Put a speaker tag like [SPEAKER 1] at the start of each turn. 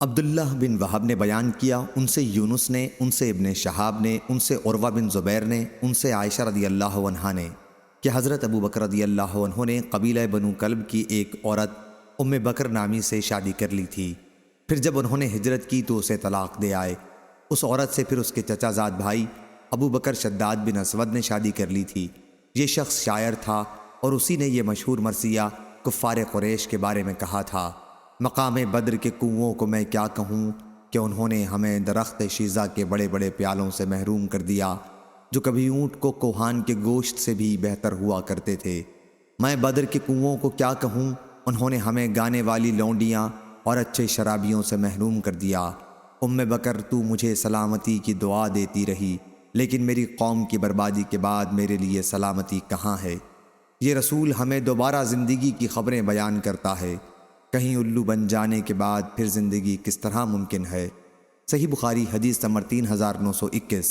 [SPEAKER 1] عبداللہ بن وہب نے بیان کیا، ان سے یونس نے، ان سے ابن شہاب نے، ان سے عروہ بن زبیر نے، ان سے عائشہ رضی اللہ عنہا نے کہ حضرت ابو بکر رضی اللہ عنہ نے قبیلہ بنو کلب کی ایک عورت ام بکر نامی سے شادی کر لی تھی۔ پھر جب انہوں نے ہجرت کی تو اسے طلاق دے آئے۔ اس عورت سے پھر اس کے چچا زاد بھائی ابو بکر شداد بن اسود نے شادی کر لی تھی۔ یہ شخص شاعر تھا اور اسی نے یہ مشہور مرثیہ کفار قریش کے بارے میں کہا تھا: مقام بدر کے کنوؤں کو میں کیا کہوں کہ انہوں نے ہمیں درخت شیزہ کے بڑے بڑے پیالوں سے محروم کر دیا جو کبھی اونٹ کو کوہان کے گوشت سے بھی بہتر ہوا کرتے تھے۔ میں بدر کے کنوؤں کو کیا کہوں، انہوں نے ہمیں گانے والی لونڈیاں اور اچھے شرابیوں سے محروم کر دیا۔ ام بکر، تو مجھے سلامتی کی دعا دیتی رہی، لیکن میری قوم کی بربادی کے بعد میرے لیے سلامتی کہاں ہے؟ یہ رسول ہمیں دوبارہ زندگی کی خبریں بیان کرتا ہے، کہیں الو بن جانے کے بعد پھر زندگی کس طرح ممکن ہے؟ صحیح بخاری حدیث نمبر 3921۔